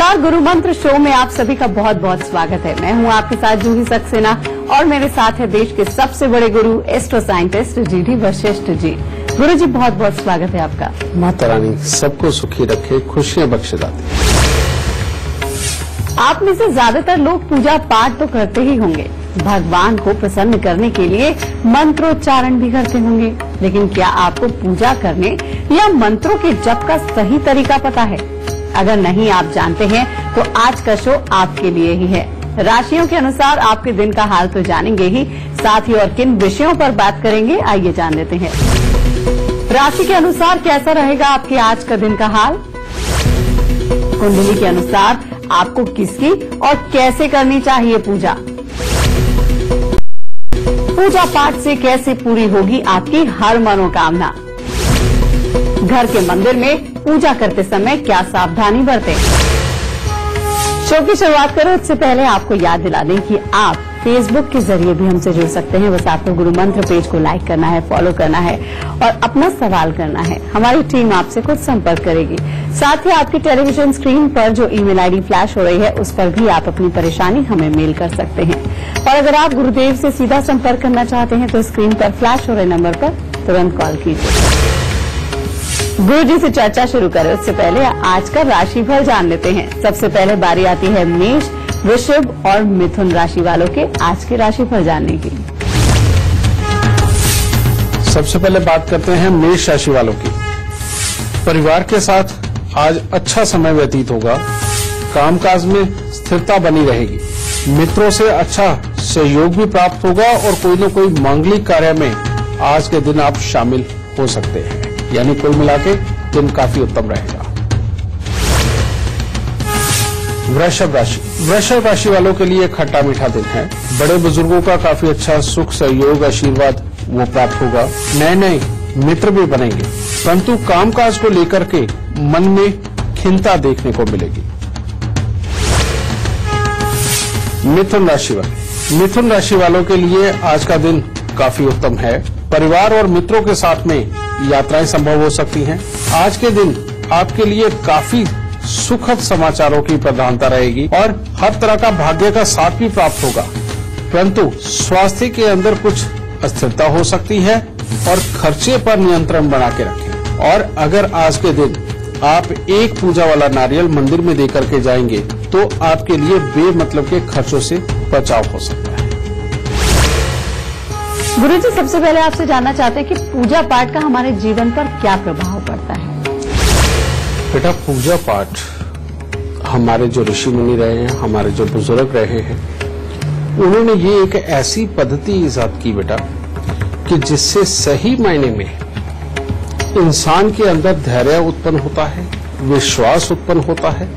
नमस्कार, गुरु मंत्र शो में आप सभी का बहुत बहुत स्वागत है। मैं हूं आपके साथ जूही सक्सेना और मेरे साथ है देश के सबसे बड़े गुरु astro scientist GD. Vashishtha ji. गुरु जी, बहुत बहुत स्वागत है आपका। माता रानी सबको सुखी रखे, खुशियां बख्शे दाते। आप में से ज्यादातर लोग पूजा पाठ तो करते ही होंगे, भगवान को प्रसन्न करने के लिए मंत्रोच्चारण भी करते होंगे, लेकिन क्या आपको पूजा करने या मंत्रों के जप का सही तरीका पता है? अगर नहीं आप जानते हैं तो आज का शो आपके लिए ही है। राशियों के अनुसार आपके दिन का हाल तो जानेंगे ही, साथ ही और किन विषयों पर बात करेंगे आइए जान लेते हैं। राशि के अनुसार कैसा रहेगा आपके आज का दिन का हाल? कुंडली के अनुसार आपको किसकी और कैसे करनी चाहिए पूजा? पूजा पाठ से कैसे पूरी होगी आपकी हर मनोकामना? घर के मंदिर में पूजा करते समय क्या सावधानी बरतें? शो की शुरुआत करें उससे पहले आपको याद दिला दें कि आप फेसबुक के जरिए भी हमसे जुड़ सकते हैं। बस आपको गुरु मंत्र पेज को लाइक करना है, फॉलो करना है और अपना सवाल करना है। हमारी टीम आपसे कुछ संपर्क करेगी। साथ ही आपकी टेलीविजन स्क्रीन पर जो ईमेल आईडी फ्लैश हो रही है उस पर भी आप अपनी परेशानी हमें मेल कर सकते हैं। और अगर आप गुरुदेव से सीधा संपर्क करना चाहते हैं तो स्क्रीन पर फ्लैश हो रहे नंबर पर तुरंत कॉल कीजिए। गुरु जी से चर्चा शुरू करें उससे पहले आज का राशिफल जान लेते हैं। सबसे पहले बारी आती है मेष, वृषभ और मिथुन राशि वालों के आज के राशिफल जानने की। सबसे पहले बात करते हैं मेष राशि वालों की। परिवार के साथ आज अच्छा समय व्यतीत होगा, कामकाज में स्थिरता बनी रहेगी, मित्रों से अच्छा सहयोग भी प्राप्त होगा और कोई न कोई मांगलिक कार्य में आज के दिन आप शामिल हो सकते हैं। यानी कुल मिलाके दिन काफी उत्तम रहेगा। वृषभ राशि वालों के लिए खट्टा मीठा दिन है। बड़े बुजुर्गों का काफी अच्छा सुख सहयोग आशीर्वाद वो प्राप्त होगा। नए मित्र भी बनेंगे, परंतु कामकाज को लेकर के मन में खिन्नता देखने को मिलेगी। मिथुन राशि वालों के लिए आज का दिन काफी उत्तम है। परिवार और मित्रों के साथ में यात्राएं संभव हो सकती हैं। आज के दिन आपके लिए काफी सुखद समाचारों की प्रधानता रहेगी और हर तरह का भाग्य का साथ भी प्राप्त होगा, परंतु स्वास्थ्य के अंदर कुछ अस्थिरता हो सकती है और खर्चे पर नियंत्रण बना के रखें। और अगर आज के दिन आप एक पूजा वाला नारियल मंदिर में देकर के जाएंगे तो आपके लिए बेमतलब के खर्चों से बचाव हो सकता है। गुरु जी, सबसे पहले आपसे जानना चाहते हैं कि पूजा पाठ का हमारे जीवन पर क्या प्रभाव पड़ता है? बेटा, पूजा पाठ हमारे जो ऋषि मुनि रहे हैं, हमारे जो बुजुर्ग रहे हैं, उन्होंने ये एक ऐसी पद्धति ईजाद की बेटा कि जिससे सही मायने में इंसान के अंदर धैर्य उत्पन्न होता है, विश्वास उत्पन्न होता है,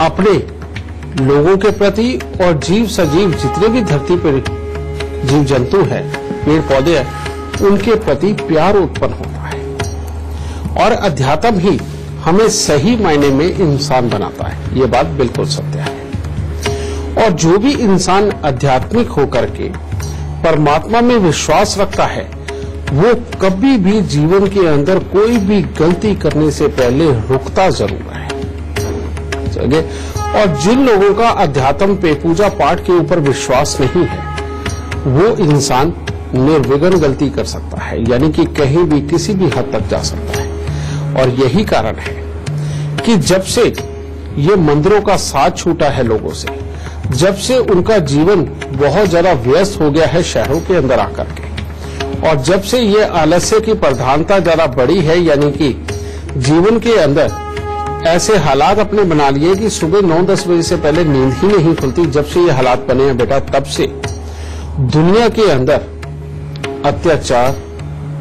अपने लोगों के प्रति और जीव सजीव जितने भी धरती पर जीव जंतु है, पेड़ पौधे हैं, उनके प्रति प्यार उत्पन्न होता है। और अध्यात्म ही हमें सही मायने में इंसान बनाता है, ये बात बिल्कुल सत्य है। और जो भी इंसान आध्यात्मिक होकर के परमात्मा में विश्वास रखता है, वो कभी भी जीवन के अंदर कोई भी गलती करने से पहले रुकता जरूर है। और जिन लोगों का अध्यात्म पे पूजा पाठ के ऊपर विश्वास नहीं है, वो इंसान निर्विघ्न गलती कर सकता है, यानी कि कहीं भी किसी भी हद तक जा सकता है। और यही कारण है कि जब से ये मंदिरों का साथ छूटा है लोगों से, जब से उनका जीवन बहुत ज्यादा व्यस्त हो गया है शहरों के अंदर आकर के, और जब से ये आलस्य की प्रधानता ज्यादा बढ़ी है, यानी कि जीवन के अंदर ऐसे हालात अपने बना लिए कि सुबह 9-10 बजे से पहले नींद ही नहीं खुलती, जब से ये हालात बने हैं बेटा, तब से दुनिया के अंदर अत्याचार,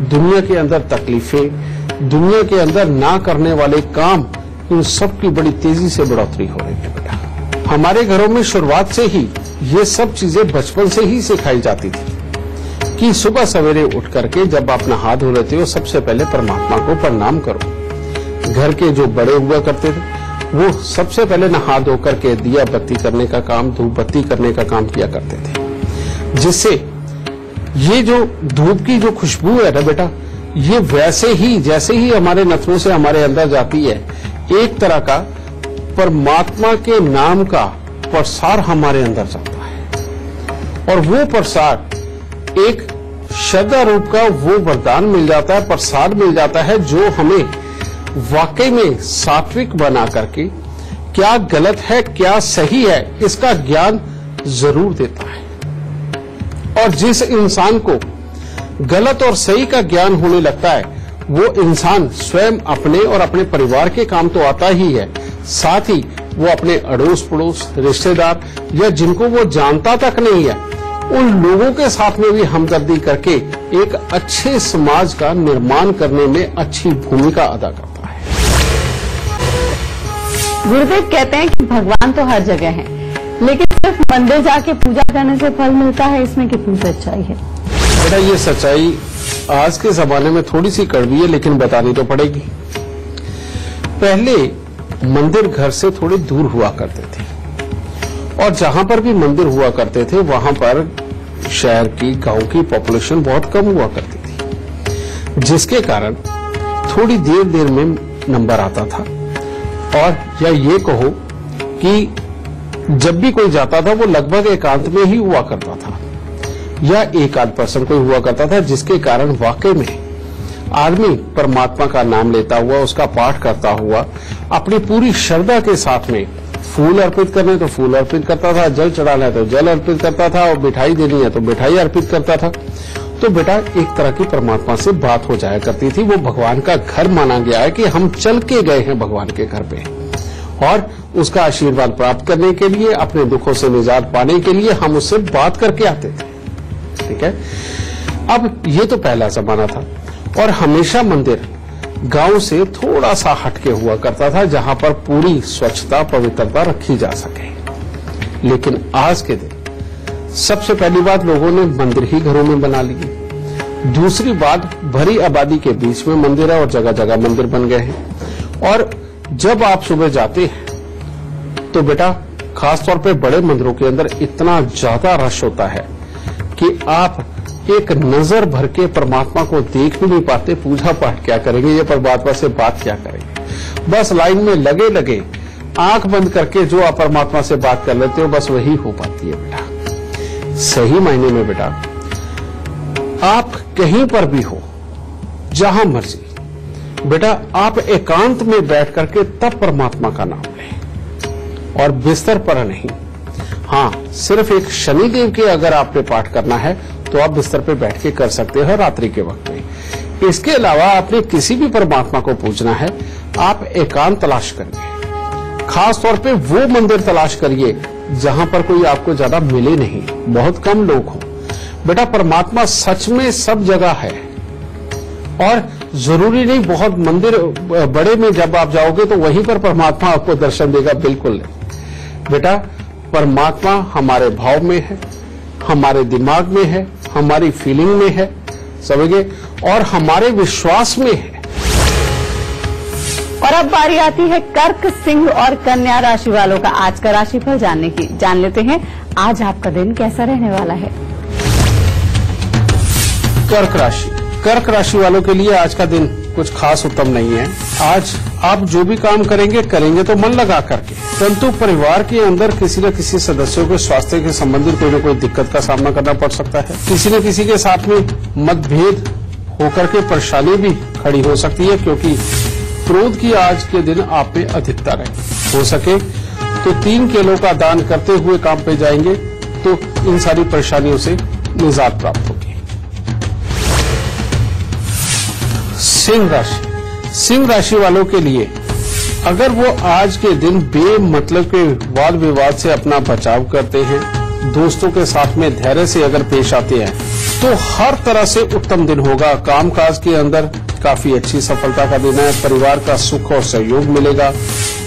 दुनिया के अंदर तकलीफें, दुनिया के अंदर ना करने वाले काम, इन सब की बड़ी तेजी से बढ़ोतरी हो रही है बेटा। हमारे घरों में शुरुआत से ही ये सब चीजें बचपन से ही सिखाई जाती थी कि सुबह सवेरे उठ करके जब आप नहा धो लेते हो, सबसे पहले परमात्मा को प्रणाम करो। घर के जो बड़े हुआ करते थे वो सबसे पहले नहा धो करके दिया बत्ती करने का काम, धूप बत्ती करने का काम किया करते थे, जिससे ये जो धूप की जो खुशबू है ना बेटा, ये वैसे ही जैसे ही हमारे नथनों से हमारे अंदर जाती है, एक तरह का परमात्मा के नाम का प्रसार हमारे अंदर चलता है और वो प्रसार एक श्रद्धा रूप का वो वरदान मिल जाता है, प्रसाद मिल जाता है जो हमें वाकई में सात्विक बना करके क्या गलत है क्या सही है इसका ज्ञान जरूर देता है। और जिस इंसान को गलत और सही का ज्ञान होने लगता है वो इंसान स्वयं अपने और अपने परिवार के काम तो आता ही है, साथ ही वो अपने अड़ोस पड़ोस रिश्तेदार या जिनको वो जानता तक नहीं है उन लोगों के साथ में भी हमदर्दी करके एक अच्छे समाज का निर्माण करने में अच्छी भूमिका अदा करता है। गुरुदेव कहते हैं कि भगवान तो हर जगह है, लेकिन सिर्फ मंदिर जाके पूजा करने से फल मिलता है, इसमें कितनी सच्चाई है? बेटा ये सच्चाई आज के जमाने में थोड़ी सी कड़वी है लेकिन बतानी तो पड़ेगी। पहले मंदिर घर से थोड़े दूर हुआ करते थे और जहां पर भी मंदिर हुआ करते थे वहां पर शहर की गांव की पॉपुलेशन बहुत कम हुआ करती थी, जिसके कारण थोड़ी देर देर में नंबर आता था। और या ये कहो कि जब भी कोई जाता था वो लगभग एकांत में ही हुआ करता था या एक आध पर्सन कोई हुआ करता था, जिसके कारण वाकई में आदमी परमात्मा का नाम लेता हुआ उसका पाठ करता हुआ अपनी पूरी श्रद्धा के साथ में फूल अर्पित करने तो फूल अर्पित करता था, जल चढ़ाना है तो जल अर्पित करता था और मिठाई देनी है तो मिठाई अर्पित करता था। तो बेटा एक तरह की परमात्मा से बात हो जाया करती थी। वो भगवान का घर माना गया है कि हम चल के गए हैं भगवान के घर पे और उसका आशीर्वाद प्राप्त करने के लिए, अपने दुखों से निजात पाने के लिए हम उससे बात करके आते थे। ठीक है, अब ये तो पहला जमाना था और हमेशा मंदिर गांव से थोड़ा सा हटके हुआ करता था जहां पर पूरी स्वच्छता पवित्रता रखी जा सके। लेकिन आज के दिन सबसे पहली बात लोगों ने मंदिर ही घरों में बना लिए। दूसरी बात भरी आबादी के बीच में मंदिर है और जगह जगह मंदिर बन गए हैं। और जब आप सुबह जाते हैं तो बेटा खासतौर पे बड़े मंदिरों के अंदर इतना ज्यादा रश होता है कि आप एक नजर भर के परमात्मा को देख भी नहीं पाते। पूजा पाठ क्या करेंगे, ये परमात्मा से बात क्या करेंगे, बस लाइन में लगे लगे आंख बंद करके जो आप परमात्मा से बात कर लेते हो बस वही हो पाती है। बेटा सही मायने में बेटा आप कहीं पर भी हो जहां मर्जी, बेटा आप एकांत में बैठ करके तब परमात्मा का नाम लें और बिस्तर पर नहीं। हाँ, सिर्फ एक शनिदेव के अगर आपने पाठ करना है तो आप बिस्तर पे बैठ के कर सकते हो रात्रि के वक्त में। इसके अलावा आपने किसी भी परमात्मा को पूजना है आप एकांत तलाश करिए। खास तौर पे वो मंदिर तलाश करिए जहां पर कोई आपको ज्यादा मिले नहीं, बहुत कम लोग हों। बेटा परमात्मा सच में सब जगह है और जरूरी नहीं बहुत मंदिर बड़े में जब आप जाओगे तो वहीं पर परमात्मा आपको दर्शन देगा, बिल्कुल नहीं। बेटा परमात्मा हमारे भाव में है, हमारे दिमाग में है, हमारी फीलिंग में है, समझिए, और हमारे विश्वास में है। और अब बारी आती है कर्क, सिंह और कन्या राशि वालों का आज का राशिफल जानने की। जान लेते हैं आज आपका दिन कैसा रहने वाला है। कर्क राशि वालों के लिए आज का दिन कुछ खास उत्तम नहीं है। आज आप जो भी काम करेंगे तो मन लगा करके, परंतु परिवार के अंदर किसी न किसी सदस्यों के स्वास्थ्य के संबंधित कोई न कोई दिक्कत का सामना करना पड़ सकता है। किसी न किसी के साथ में मतभेद होकर के परेशानी भी खड़ी हो सकती है, क्योंकि क्रोध की आज के दिन आप में अधिकता रहे। हो सके तो 3 केलों का दान करते हुए काम पे जाएंगे तो इन सारी परेशानियों से निजात प्राप्त होगी। सिंह राशि वालों के लिए अगर वो आज के दिन बेमतलब के वाद विवाद से अपना बचाव करते हैं, दोस्तों के साथ में धैर्य से अगर पेश आते हैं तो हर तरह से उत्तम दिन होगा। कामकाज के अंदर काफी अच्छी सफलता का दिन है, परिवार का सुख और सहयोग मिलेगा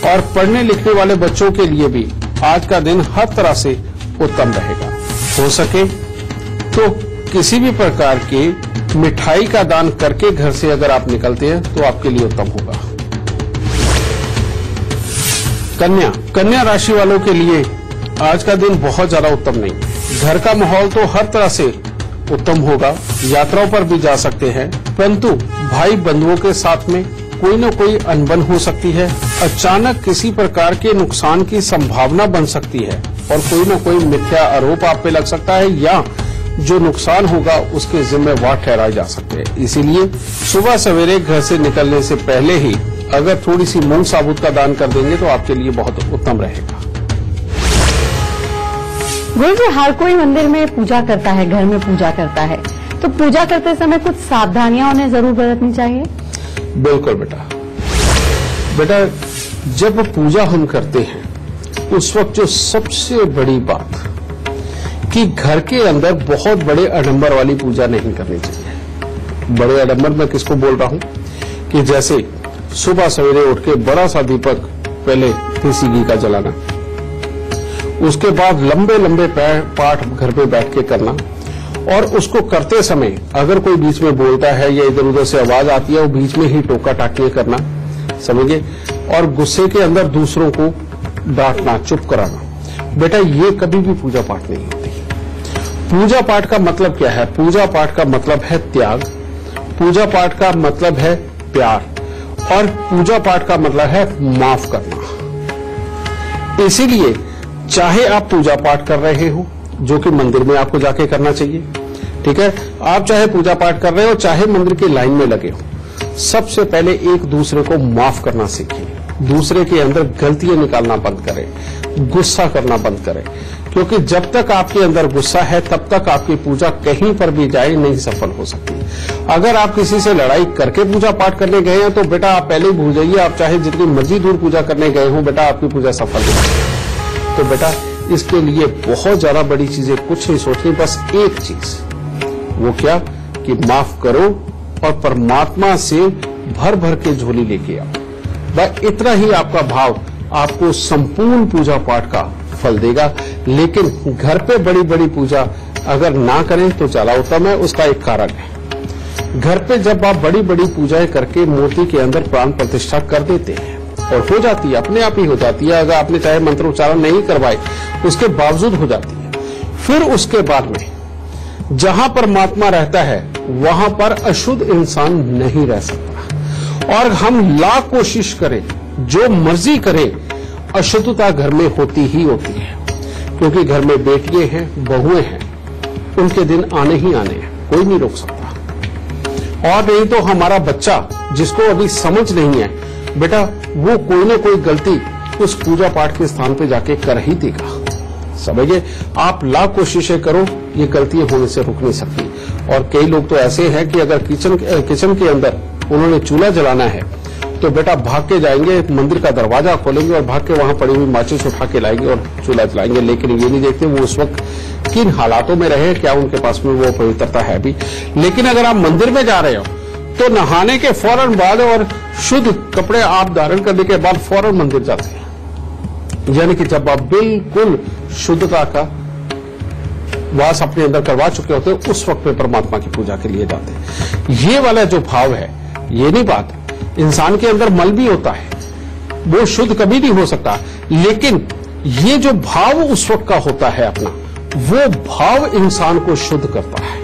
और पढ़ने लिखने वाले बच्चों के लिए भी आज का दिन हर तरह से उत्तम रहेगा। हो सके तो किसी भी प्रकार की मिठाई का दान करके घर से अगर आप निकलते हैं तो आपके लिए उत्तम होगा। कन्या राशि वालों के लिए आज का दिन बहुत ज्यादा उत्तम नहीं। घर का माहौल तो हर तरह से उत्तम होगा, यात्राओं पर भी जा सकते हैं, परंतु भाई बंधुओं के साथ में कोई न कोई अनबन हो सकती है, अचानक किसी प्रकार के नुकसान की संभावना बन सकती है और कोई न कोई मिथ्या आरोप आप पे लग सकता है या जो नुकसान होगा उसके जिम्मेवार ठहराए जा सकते हैं। इसीलिए सुबह सवेरे घर से निकलने से पहले ही अगर थोड़ी सी मूंग साबुत का दान कर देंगे तो आपके लिए बहुत उत्तम रहेगा। गुरु जी, हर कोई मंदिर में पूजा करता है, घर में पूजा करता है, तो पूजा करते समय कुछ सावधानियां उन्हें जरूर बरतनी चाहिए। बिल्कुल बेटा, जब पूजा हम करते हैं उस वक्त जो सबसे बड़ी बात कि घर के अंदर बहुत बड़े आडंबर वाली पूजा नहीं करनी चाहिए। बड़े आडंबर मैं किसको बोल रहा हूं कि जैसे सुबह सवेरे उठ के बड़ा सा दीपक पहले देसी घी का जलाना, उसके बाद लंबे लंबे पाठ घर पे बैठ के करना और उसको करते समय अगर कोई बीच में बोलता है या इधर उधर से आवाज आती है वो बीच में ही टोका टाकियां करना, समझिए, और गुस्से के अंदर दूसरों को डांटना, चुप कराना, बेटा ये कभी भी पूजा पाठ नहीं होती। पूजा पाठ का मतलब क्या है? पूजा पाठ का मतलब है त्याग, पूजा पाठ का मतलब है प्यार और पूजा पाठ का मतलब है माफ करना। इसीलिए चाहे आप पूजा पाठ कर रहे हो जो कि मंदिर में आपको जाके करना चाहिए, ठीक है, आप चाहे पूजा पाठ कर रहे हो चाहे मंदिर की लाइन में लगे हो, सबसे पहले एक दूसरे को माफ करना सीखिए, दूसरे के अंदर गलतियां निकालना बंद करें, गुस्सा करना बंद करें, क्योंकि जब तक आपके अंदर गुस्सा है तब तक आपकी पूजा कहीं पर भी जाए नहीं सफल हो सकती। अगर आप किसी से लड़ाई करके पूजा पाठ करने गए हैं तो बेटा आप पहले ही भूल जाइए, आप चाहे जितनी मर्जी दूर पूजा करने गए हो बेटा आपकी पूजा सफल नहीं। तो बेटा इसके लिए बहुत ज्यादा बड़ी चीजें कुछ नहीं सोचनी, बस एक चीज, वो क्या कि माफ करो और परमात्मा से भर भर के झोली लेके आओ। बस इतना ही आपका भाव आपको संपूर्ण पूजा पाठ का फल देगा। लेकिन घर पे बड़ी बड़ी पूजा अगर ना करें तो ज्यादा उत्तम है। उसका एक कारण है, घर पे जब आप बड़ी बड़ी पूजाएं करके मूर्ति के अंदर प्राण प्रतिष्ठा कर देते हैं और हो जाती है, अपने आप ही हो जाती है, अगर आपने चाहे मंत्र उच्चारण नहीं करवाए उसके बावजूद हो जाती है, फिर उसके बाद में जहां परमात्मा रहता है वहां पर अशुद्ध इंसान नहीं रह सकता। और हम लाख कोशिश करें, जो मर्जी करें, अशुद्धता घर में होती ही होती है, क्योंकि घर में बेटियां हैं, बहुएं हैं, उनके दिन आने ही आने हैं, कोई नहीं रोक सकता। और नहीं तो हमारा बच्चा जिसको अभी समझ नहीं है बेटा, वो कोई ना कोई गलती उस पूजा पाठ के स्थान पे जाके कर ही देगा। समझिए, आप लाख कोशिशें करो, ये गलतियां होने से रुक नहीं सकती। और कई लोग तो ऐसे हैं कि अगर किचन के अंदर उन्होंने चूल्हा जलाना है तो बेटा भाग के जाएंगे, मंदिर का दरवाजा खोलेंगे और भाग के वहां पड़ी हुई माचिस उठा के लाएंगे और चूल्हा जलाएंगे। लेकिन ये नहीं देखते वो उस वक्त किन हालातों में रहे, क्या उनके पास में वो पवित्रता है भी। लेकिन अगर आप मंदिर में जा रहे हो तो नहाने के फौरन बाद और शुद्ध कपड़े आप धारण करने के बाद फौरन मंदिर जाते हैं, यानी कि जब आप बिल्कुल शुद्धता का वास अपने अंदर करवा चुके होते हैं उस वक्त में परमात्मा की पूजा के लिए जाते हैं। ये वाला जो भाव है, ये नहीं बात, इंसान के अंदर मल भी होता है, वो शुद्ध कभी नहीं हो सकता, लेकिन ये जो भाव उस वक्त का होता है अपना, वो भाव इंसान को शुद्ध करता है।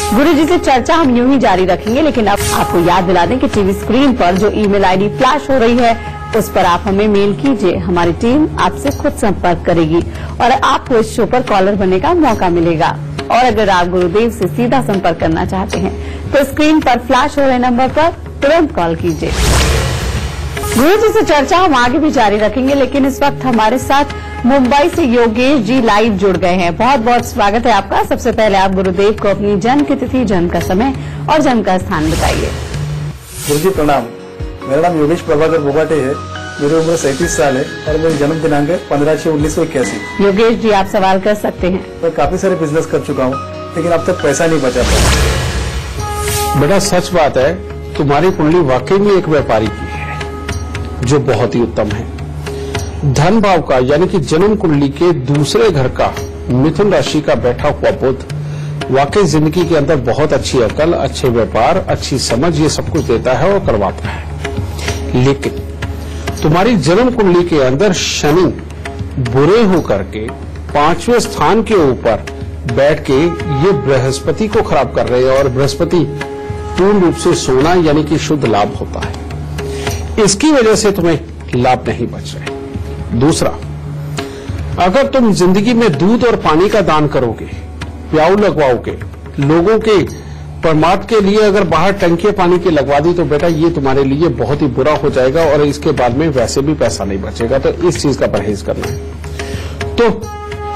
गुरु जी से चर्चा हम यूं ही जारी रखेंगे, लेकिन अब आपको याद दिला दें कि टीवी स्क्रीन पर जो ईमेल आईडी फ्लैश हो रही है उस पर आप हमें मेल कीजिए, हमारी टीम आपसे खुद संपर्क करेगी और आपको इस शो पर कॉलर बनने का मौका मिलेगा। और अगर आप गुरुदेव से सीधा संपर्क करना चाहते हैं तो स्क्रीन पर फ्लैश हो रहे नंबर पर तुरंत कॉल कीजिए। गुरु जी से चर्चा हम आगे भी जारी रखेंगे, लेकिन इस वक्त हमारे साथ मुंबई से योगेश जी लाइव जुड़ गए हैं। बहुत बहुत स्वागत है आपका। सबसे पहले आप गुरुदेव को अपनी जन्म की तिथि, जन्म का समय और जन्म का स्थान बताइए। गुरु जी प्रणाम, मेरा नाम योगेश प्रभाकर बोगाटे है, मेरी उम्र 37 साल है और मेरी जन्म दिनांक है 15/6/1981। योगेश जी आप सवाल कर सकते हैं। मैं काफी सारे बिजनेस कर चुका हूँ लेकिन अब तक पैसा नहीं बचा पाया। बेटा सच बात है, तुम्हारी कुंडली वाकई में एक व्यापारी की है जो बहुत ही उत्तम है। धन भाव का यानी कि जन्म कुंडली के दूसरे घर का मिथुन राशि का बैठा हुआ बुध वाकई जिंदगी के अंदर बहुत अच्छी अकल, अच्छे व्यापार, अच्छी समझ, ये सब कुछ देता है और करवाता है। लेकिन तुम्हारी जन्म कुंडली के अंदर शनि बुरे होकर के 5वें स्थान के ऊपर बैठ के ये बृहस्पति को खराब कर रहे हैं और बृहस्पति पूर्ण रूप से सोना यानी कि शुद्ध लाभ होता है। इसकी वजह से तुम्हें लाभ नहीं बच रहे। दूसरा, अगर तुम जिंदगी में दूध और पानी का दान करोगे, प्याऊ लगवाओगे, लोगों के परमात्मा के लिए अगर बाहर टंकियां पानी की लगवा दी तो बेटा ये तुम्हारे लिए बहुत ही बुरा हो जाएगा और इसके बाद में वैसे भी पैसा नहीं बचेगा। तो इस चीज का परहेज करना है। तो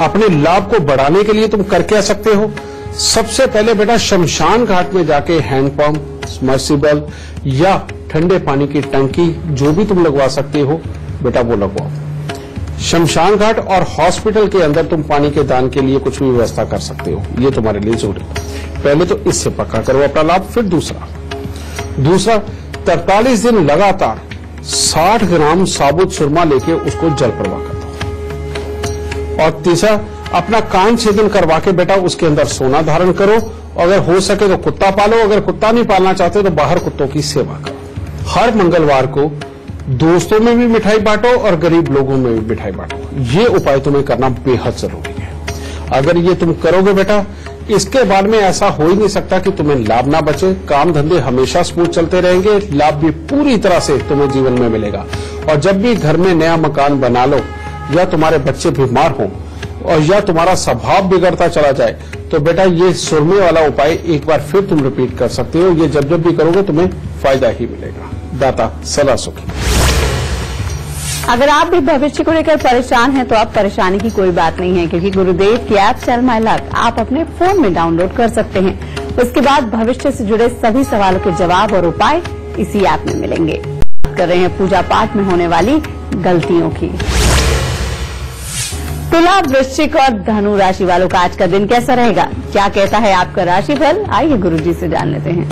अपने लाभ को बढ़ाने के लिए तुम कर क्या सकते हो? सबसे पहले बेटा शमशान घाट में जाके हैंडपंप, सबमर्सिबल या ठंडे पानी की टंकी जो भी तुम लगवा सकते हो बेटा वो लगवाओ। शमशान घाट और हॉस्पिटल के अंदर तुम पानी के दान के लिए कुछ भी व्यवस्था कर सकते हो, ये तुम्हारे लिए जरूरी है। पहले तो इससे पक्का करो अपना लाभ। फिर दूसरा 43 दिन लगातार 60 ग्राम साबुत सुरमा लेके उसको जल प्रवाह कर दो। और तीसरा, अपना कान छेदन करवा के बेटा उसके अंदर सोना धारण करो। अगर हो सके तो कुत्ता पालो, अगर कुत्ता नहीं पालना चाहते तो बाहर कुत्तों की सेवा करो। हर मंगलवार को दोस्तों में भी मिठाई बांटो और गरीब लोगों में भी मिठाई बांटो। ये उपाय तुम्हें करना बेहद जरूरी है। अगर ये तुम करोगे बेटा, इसके बाद में ऐसा हो ही नहीं सकता कि तुम्हें लाभ ना बचे। काम धंधे हमेशा स्मूथ चलते रहेंगे, लाभ भी पूरी तरह से तुम्हें जीवन में मिलेगा। और जब भी घर में नया मकान बना लो या तुम्हारे बच्चे बीमार हो और या तुम्हारा स्वभाव बिगड़ता चला जाए तो बेटा ये सुरमे वाला उपाय एक बार फिर तुम रिपीट कर सकते हो। ये जब जब भी करोगे तुम्हें फायदा ही मिलेगा। दाता सदा सुखी। अगर आप भी भविष्य को लेकर परेशान हैं तो आप परेशानी की कोई बात नहीं है, क्योंकि गुरुदेव की ऐप चल माय लक आप अपने फोन में डाउनलोड कर सकते हैं। उसके बाद भविष्य से जुड़े सभी सवालों के जवाब और उपाय इसी ऐप में मिलेंगे। बात कर रहे हैं पूजा पाठ में होने वाली गलतियों की। तुला, वृश्चिक और धनु राशि वालों का आज का दिन कैसा रहेगा? क्या कहता है आपका राशिफल? आइए गुरुजी से जान लेते हैं।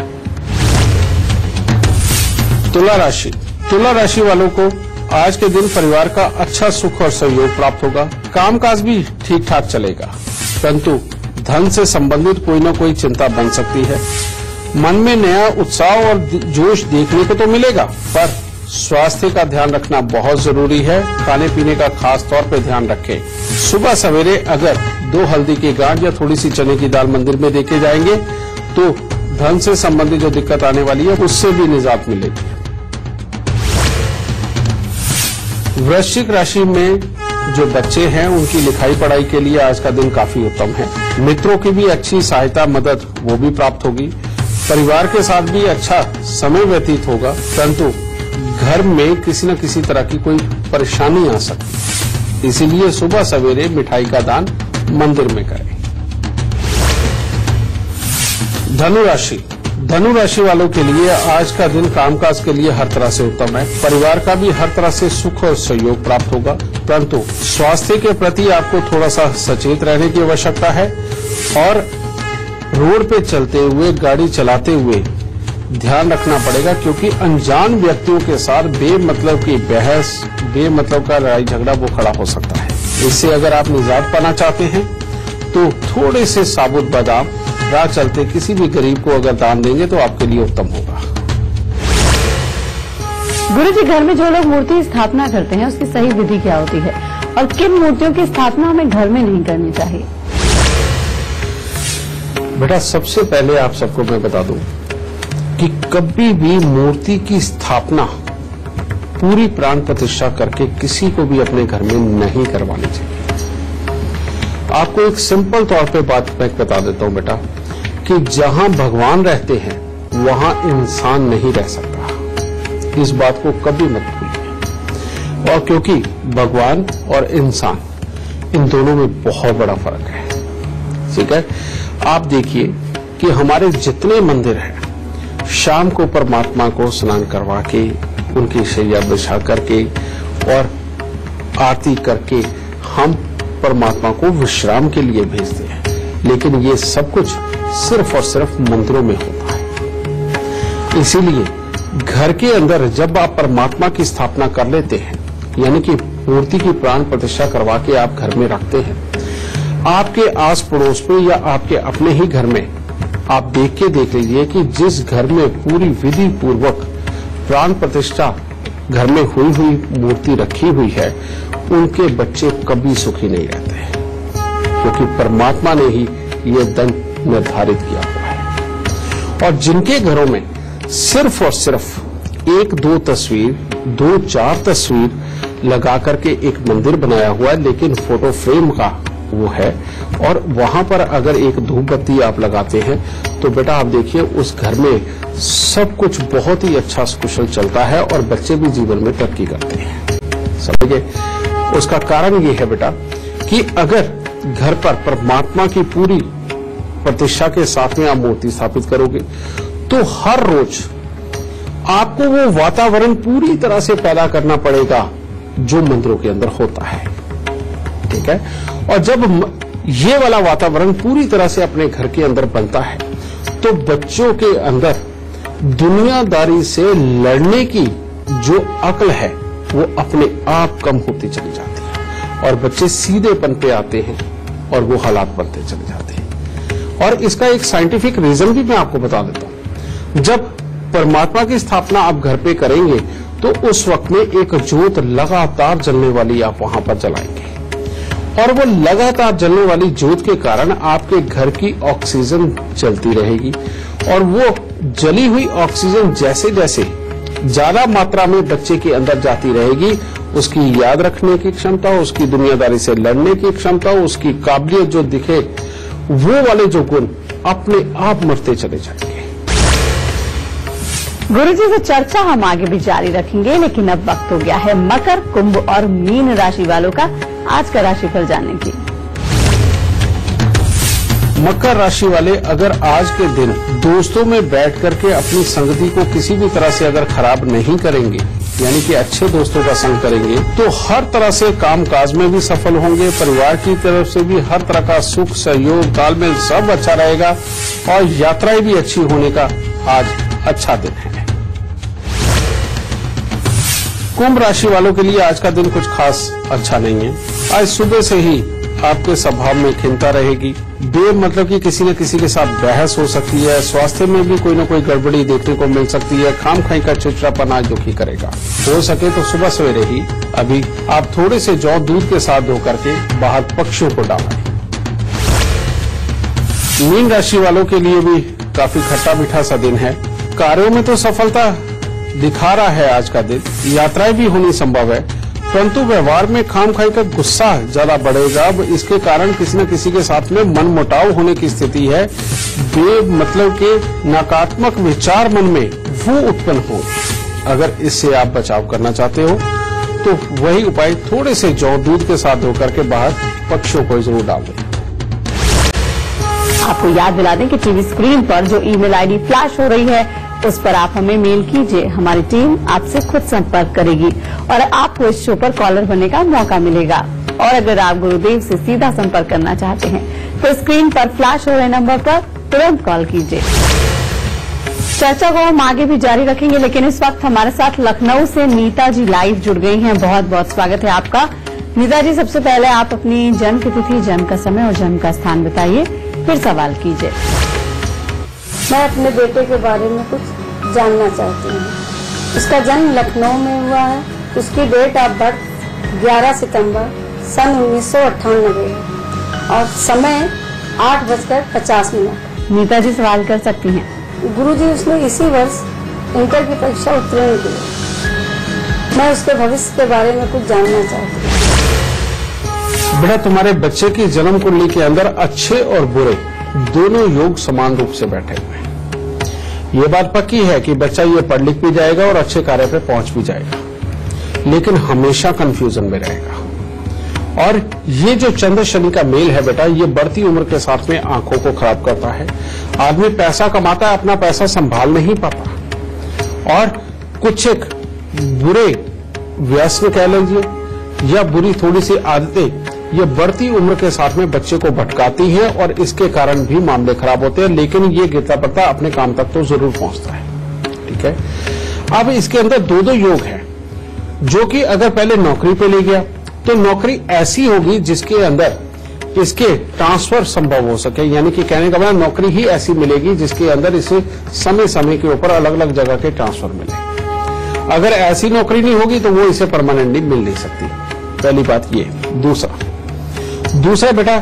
तुला राशि वालों को आज के दिन परिवार का अच्छा सुख और सहयोग प्राप्त होगा। कामकाज भी ठीक ठाक चलेगा, परंतु धन से संबंधित कोई न कोई चिंता बन सकती है। मन में नया उत्साह और जोश देखने को तो मिलेगा, पर स्वास्थ्य का ध्यान रखना बहुत जरूरी है। खाने पीने का खास तौर पर ध्यान रखें। सुबह सवेरे अगर 2 हल्दी की गांठ या थोड़ी सी चने की दाल मंदिर में देके जाएंगे तो धन से संबंधित जो दिक्कत आने वाली है उससे भी निजात मिलेगी। वृश्चिक राशि में जो बच्चे हैं उनकी लिखाई पढ़ाई के लिए आज का दिन काफी उत्तम है। मित्रों की भी अच्छी सहायता मदद वो भी प्राप्त होगी। परिवार के साथ भी अच्छा समय व्यतीत होगा, परंतु घर में किसी न किसी तरह की कोई परेशानी आ सकती है। इसीलिए सुबह सवेरे मिठाई का दान मंदिर में करें। धनु राशि वालों के लिए आज का दिन कामकाज के लिए हर तरह से उत्तम है। परिवार का भी हर तरह से सुख और सहयोग प्राप्त होगा, परंतु स्वास्थ्य के प्रति आपको थोड़ा सा सचेत रहने की आवश्यकता है। और रोड पे चलते हुए, गाड़ी चलाते हुए ध्यान रखना पड़ेगा, क्योंकि अनजान व्यक्तियों के साथ बेमतलब की बहस, बेमतलब का लड़ाई झगड़ा वो खड़ा हो सकता है। इससे अगर आप निजात पाना चाहते हैं तो थोड़े से साबुत बादाम राह चलते किसी भी गरीब को अगर दान देंगे तो आपके लिए उत्तम होगा। गुरुजी, घर में जो लोग मूर्ति स्थापना करते हैं उसकी सही विधि क्या होती है और किन मूर्तियों की स्थापना हमें घर में नहीं करनी चाहिए? बेटा, सबसे पहले आप सबको मैं बता दूं कि कभी भी मूर्ति की स्थापना पूरी प्राण प्रतिष्ठा करके किसी को भी अपने घर में नहीं करवानी चाहिए। आपको एक सिंपल तौर पे बात मैं बता देता हूं बेटा, कि जहां भगवान रहते हैं वहां इंसान नहीं रह सकता। इस बात को कभी मत भूलिए। और क्योंकि भगवान और इंसान इन दोनों में बहुत बड़ा फर्क है, ठीक है। आप देखिए कि हमारे जितने मंदिर हैं, शाम को परमात्मा को स्नान करवा के, उनकी शैया बिछा करके और आरती करके हम परमात्मा को विश्राम के लिए भेजते हैं, लेकिन ये सब कुछ सिर्फ और सिर्फ मंदिरों में होता है। इसीलिए घर के अंदर जब आप परमात्मा की स्थापना कर लेते हैं, यानी कि मूर्ति की प्राण प्रतिष्ठा करवा के आप घर में रखते हैं, आपके आस पड़ोस में या आपके अपने ही घर में आप देख लीजिए कि जिस घर में पूरी विधि पूर्वक प्राण प्रतिष्ठा घर में हुई मूर्ति रखी हुई है, उनके बच्चे कभी सुखी नहीं रहते हैं, क्योंकि परमात्मा ने ही ये दिन निर्धारित किया हुआ है। और जिनके घरों में सिर्फ और सिर्फ 1-2 तस्वीर, 2-4 तस्वीर लगा करके एक मंदिर बनाया हुआ है, लेकिन फोटो फ्रेम का वो है, और वहां पर अगर एक धूप बत्ती आप लगाते हैं तो बेटा आप देखिए उस घर में सब कुछ बहुत ही अच्छा कुशल चलता है और बच्चे भी जीवन में तरक्की करते हैं। समझिए, उसका कारण ये है बेटा कि अगर घर पर परमात्मा की पूरी प्रतिष्ठा के साथ में आप मूर्ति स्थापित करोगे तो हर रोज आपको वो वातावरण पूरी तरह से पैदा करना पड़ेगा जो मंदिरों के अंदर होता है। ठीक है, और जब ये वाला वातावरण पूरी तरह से अपने घर के अंदर बनता है तो बच्चों के अंदर दुनियादारी से लड़ने की जो अक्ल है वो अपने आप कम होती चली जाती है और बच्चे सीधेपन पे आते हैं और वो हालात बनते चले जाते हैं। और इसका एक साइंटिफिक रीजन भी मैं आपको बता देता हूं। जब परमात्मा की स्थापना आप घर पे करेंगे तो उस वक्त में एक ज्योत लगातार जलने वाली आप वहां पर जलाएंगे और वो लगातार जलने वाली ज्योत के कारण आपके घर की ऑक्सीजन चलती रहेगी और वो जली हुई ऑक्सीजन जैसे जैसे ज्यादा मात्रा में बच्चे के अंदर जाती रहेगी, उसकी याद रखने की क्षमता, उसकी दुनियादारी से लड़ने की क्षमता, उसकी काबिलियत जो दिखे वो वाले जो गुण अपने आप मरते चले जाएंगे। गुरुजी से चर्चा हम आगे भी जारी रखेंगे, लेकिन अब वक्त हो गया है मकर, कुंभ और मीन राशि वालों का आज का राशिफल जानने की। मकर राशि वाले अगर आज के दिन दोस्तों में बैठ करके अपनी संगति को किसी भी तरह से अगर खराब नहीं करेंगे, यानी कि अच्छे दोस्तों का संग करेंगे, तो हर तरह से काम काज में भी सफल होंगे। परिवार की तरफ से भी हर तरह का सुख, सहयोग, तालमेल सब अच्छा रहेगा और यात्राएं भी अच्छी होने का आज अच्छा दिन है। कुंभ राशि वालों के लिए आज का दिन कुछ खास अच्छा नहीं है। आज सुबह से ही आपके स्वभाव में खिन्नता रहेगी, मतलब कि किसी न किसी के साथ बहस हो सकती है, स्वास्थ्य में भी कोई न कोई गड़बड़ी देखने को मिल सकती है, खाम खाई का चिड़चिड़ापन आज दुखी करेगा। हो सके तो सुबह सवेरे ही अभी आप थोड़े से जौ दूध के साथ धो करके बाहर पक्षियों को डालें। मीन राशि वालों के लिए भी काफी खट्टा मीठा सा दिन है। कार्यों में तो सफलता दिखा रहा है आज का दिन, यात्राएं भी होनी संभव है, परंतु व्यवहार में खामखाई का गुस्सा ज्यादा बढ़ेगा। अब इसके कारण किसी न किसी के साथ में मनमुटाव होने की स्थिति है। मतलब के नकारात्मक विचार मन में वो उत्पन्न हो। अगर इससे आप बचाव करना चाहते हो तो वही उपाय थोड़े से जौ दूध के साथ धो करके बाहर पक्षियों को जरूर डाल दें। आपको याद दिला दें कि टीवी स्क्रीन पर जो ईमेल आईडी फ्लैश हो रही है उस पर आप हमें मेल कीजिए, हमारी टीम आपसे खुद संपर्क करेगी और आपको इस शो पर कॉलर बनने का मौका मिलेगा। और अगर आप गुरुदेव से सीधा संपर्क करना चाहते हैं तो स्क्रीन पर फ्लैश हो रहे नंबर पर तुरंत कॉल कीजिए। चर्चा को हम आगे भी जारी रखेंगे, लेकिन इस वक्त हमारे साथ लखनऊ से नीता जी लाइव जुड़ गई हैं। बहुत बहुत स्वागत है आपका। नीता जी, सबसे पहले आप अपनी जन्म की तिथि, जन्म का समय और जन्म का स्थान बताइए, फिर सवाल कीजिए। मैं अपने बेटे के बारे में कुछ जानना चाहती हूँ। उसका जन्म लखनऊ में हुआ है। उसकी डेट ऑफ बर्थ 11 सितंबर सन 1998 है और समय 8:50। नीता जी सवाल कर सकती हैं। गुरुजी, उसने इसी वर्ष इंटर की परीक्षा उत्तीर्ण की। मैं उसके भविष्य के बारे में कुछ जानना चाहती हूँ। बेटा, तुम्हारे बच्चे की जन्म कुंडली के अंदर अच्छे और बुरे दोनों योग समान रूप से बैठे हुए हैं। ये बात पक्की है कि बच्चा ये पढ़ लिख भी जाएगा और अच्छे कार्य पे पहुंच भी जाएगा, लेकिन हमेशा कंफ्यूजन में रहेगा। और ये जो चंद्र शनि का मेल है बेटा, ये बढ़ती उम्र के साथ में आंखों को खराब करता है। आदमी पैसा कमाता है, अपना पैसा संभाल नहीं पाता और कुछ एक बुरे व्यसन कह लीजिए या बुरी थोड़ी सी आदतें ये बढ़ती उम्र के साथ में बच्चे को भटकाती है और इसके कारण भी मामले खराब होते हैं, लेकिन ये गिरता पड़ता अपने काम तक तो जरूर पहुंचता है। ठीक है, अब इसके अंदर दो योग है जो कि अगर पहले नौकरी पे ले गया तो नौकरी ऐसी होगी जिसके अंदर इसके ट्रांसफर संभव हो सके, यानी कि कहने का मतलब नौकरी ही ऐसी मिलेगी जिसके अंदर इसे समय समय के ऊपर अलग अलग जगह के ट्रांसफर मिले। अगर ऐसी नौकरी नहीं होगी तो वो इसे परमानेंटली मिल नहीं सकती। पहली बात ये। दूसरा बेटा,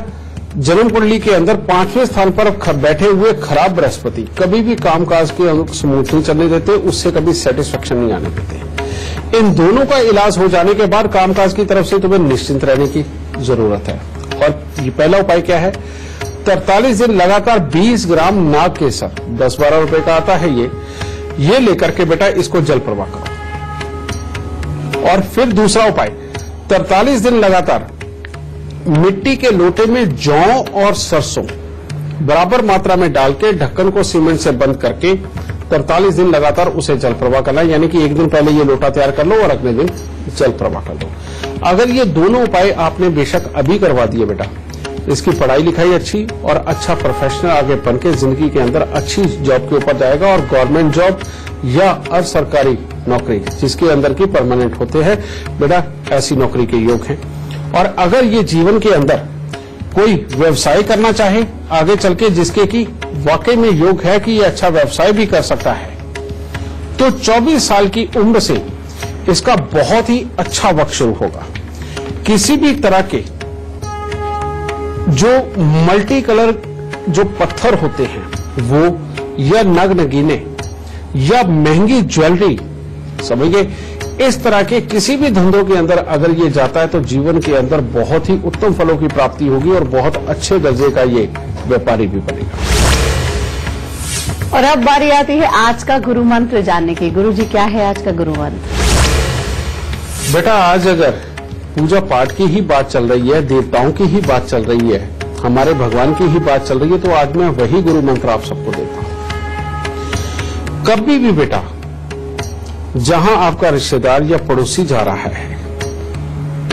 जन्म कुंडली के अंदर 5वें स्थान पर बैठे हुए खराब बृहस्पति कभी भी कामकाज के स्मूथ नहीं चलने देते, उससे कभी सेटिस्फेक्शन नहीं आने देते। इन दोनों का इलाज हो जाने के बाद कामकाज की तरफ से तुम्हें निश्चिंत रहने की जरूरत है। और ये पहला उपाय क्या है? 43 दिन लगातार 20 ग्राम नाग केसर, 10-12 रुपए का आता है ये लेकर के बेटा इसको जल प्रवाह करो। और फिर दूसरा उपाय, 43 दिन लगातार मिट्टी के लोटे में जौ और सरसों बराबर मात्रा में डाल के ढक्कन को सीमेंट से बंद करके 43 दिन लगातार उसे जल प्रवाह करना, यानी कि एक दिन पहले ये लोटा तैयार कर लो और अगले दिन जल प्रवाह कर लो। अगर ये दोनों उपाय आपने बेशक अभी करवा दिए बेटा, इसकी पढ़ाई लिखाई अच्छी और अच्छा प्रोफेशनल आगे बन के जिंदगी के अंदर अच्छी जॉब के ऊपर जाएगा। और गवर्नमेंट जॉब या अर्ध सरकारी नौकरी जिसके अंदर की परमानेंट होते हैं बेटा, ऐसी नौकरी के योग हैं। और अगर ये जीवन के अंदर कोई व्यवसाय करना चाहे आगे चल के, जिसके की वाकई में योग है कि ये अच्छा व्यवसाय भी कर सकता है, तो 24 साल की उम्र से इसका बहुत ही अच्छा वक्त शुरू होगा। किसी भी तरह के जो मल्टी कलर जो पत्थर होते हैं वो, या नग नगीने या महंगी ज्वेलरी, समझिए इस तरह के किसी भी धंधों के अंदर अगर ये जाता है तो जीवन के अंदर बहुत ही उत्तम फलों की प्राप्ति होगी और बहुत अच्छे दर्जे का ये व्यापारी भी बनेगा। और अब बारी आती है आज का गुरु मंत्र जानने की। गुरु जी, क्या है आज का गुरु मंत्र? बेटा, आज अगर पूजा पाठ की ही बात चल रही है, देवताओं की ही बात चल रही है, हमारे भगवान की ही बात चल रही है, तो आज मैं वही गुरु मंत्र आप सबको देता हूं। कभी भी बेटा जहां आपका रिश्तेदार या पड़ोसी जा रहा है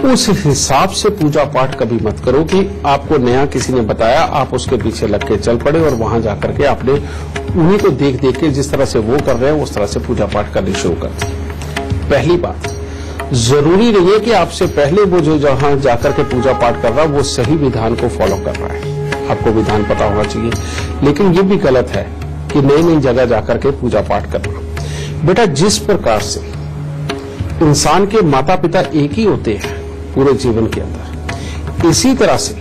उस हिसाब से पूजा पाठ कभी मत करो कि आपको नया किसी ने बताया, आप उसके पीछे लग के चल पड़े और वहां जाकर के आपने उन्हीं को देख देख के जिस तरह से वो कर रहे हैं उस तरह से पूजा पाठ करनी शुरू कर दी। पहली बात, जरूरी नहीं है कि आपसे पहले वो जो जहां जाकर के पूजा पाठ कर रहा है वो सही विधान को फॉलो कर रहा है। आपको विधान पता होना चाहिए, लेकिन ये भी गलत है कि नई नई जगह जाकर के पूजा पाठ करना। बेटा, जिस प्रकार से इंसान के माता पिता एक ही होते हैं पूरे जीवन के अंदर, इसी तरह से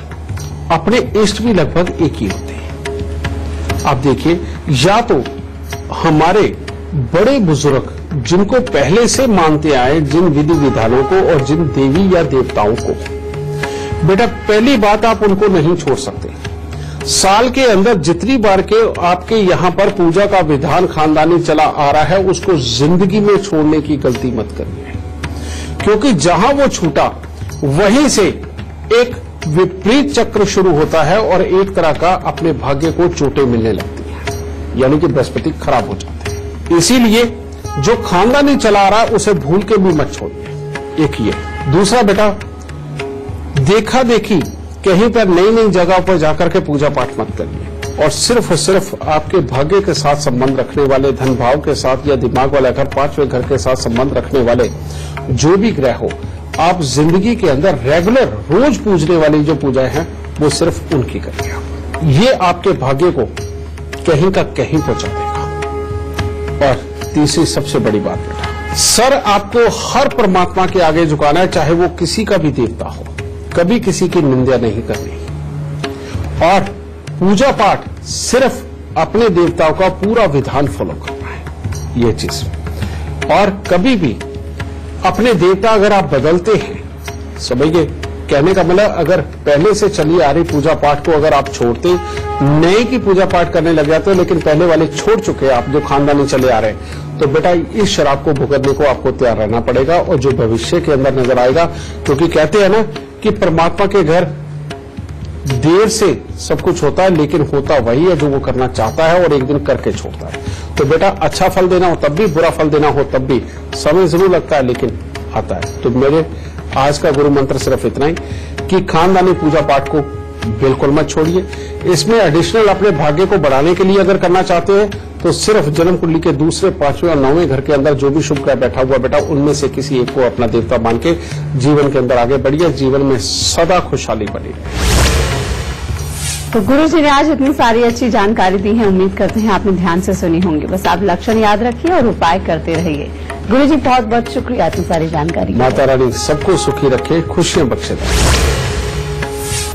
अपने इष्ट भी लगभग एक ही होते हैं। आप देखिए, या तो हमारे बड़े बुजुर्ग जिनको पहले से मानते आए, जिन विधि विधानों को और जिन देवी या देवताओं को, बेटा पहली बात आप उनको नहीं छोड़ सकते। साल के अंदर जितनी बार के आपके यहां पर पूजा का विधान खानदानी चला आ रहा है उसको जिंदगी में छोड़ने की गलती मत करिए, क्योंकि जहां वो छूटा वहीं से एक विपरीत चक्र शुरू होता है और एक तरह का अपने भाग्य को चोटें मिलने लगती हैं, यानी कि बृहस्पति खराब हो जाते हैं। इसीलिए जो खानदानी चला आ रहा है उसे भूल के भी मत छोड़िए, एक ये। दूसरा बेटा, देखा देखी कहीं पर नई नई जगह पर जाकर के पूजा पाठ मत करिए और सिर्फ आपके भाग्य के साथ संबंध रखने वाले, धन भाव के साथ या दिमाग वाला घर, 5वें घर के साथ संबंध रखने वाले जो भी ग्रह हो, आप जिंदगी के अंदर रेगुलर रोज पूजने वाली जो पूजाएं हैं वो सिर्फ उनकी करिए। ये आपके भाग्य को कहीं का कहीं पहुंचा देगा। और तीसरी सबसे बड़ी बात बेटा, सर आपको हर परमात्मा के आगे झुकाना है, चाहे वो किसी का भी देवता हो, कभी किसी की निंदा नहीं करनी। और पूजा पाठ सिर्फ अपने देवताओं का पूरा विधान फॉलो करना है, ये चीज। और कभी भी अपने देवता अगर आप बदलते हैं, समझिए कहने का मतलब अगर पहले से चली आ रही पूजा पाठ को अगर आप छोड़ते, नए की पूजा पाठ करने लग जाते हो, लेकिन पहले वाले छोड़ चुके आप जो खानदानी चले आ रहे हैं, तो बेटा इस शराब को भुगतने को आपको तैयार रहना पड़ेगा। और जो भविष्य के अंदर नजर आएगा, क्योंकि कहते हैं ना कि परमात्मा के घर देर से सब कुछ होता है, लेकिन होता वही है जो वो करना चाहता है और एक दिन करके छोड़ता है। तो बेटा अच्छा फल देना हो तब भी, बुरा फल देना हो तब भी, समय जरूर लगता है लेकिन आता है। तो मेरे आज का गुरु मंत्र सिर्फ इतना ही कि खानदानी पूजा पाठ को बिल्कुल मत छोड़िए। इसमें एडिशनल अपने भाग्य को बढ़ाने के लिए अगर करना चाहते हैं तो सिर्फ जन्म कुंडली के दूसरे, 5वें और 9वें घर के अंदर जो भी शुभ ग्रह बैठा हुआ बेटा, उनमें से किसी एक को अपना देवता मान के जीवन के अंदर आगे बढ़िए, जीवन में सदा खुशहाली बनी रहे। तो गुरु जी ने आज इतनी सारी अच्छी जानकारी दी है, उम्मीद करते हैं आपने ध्यान से सुनी होंगी। बस आप लक्षण याद रखिए और उपाय करते रहिए। गुरु जी बहुत बहुत शुक्रिया इतनी सारी जानकारी। माता रानी सबको सुखी रखे, खुशियां बख्शे।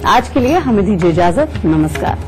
आज के लिए हमें दीजिए इजाजत। नमस्कार।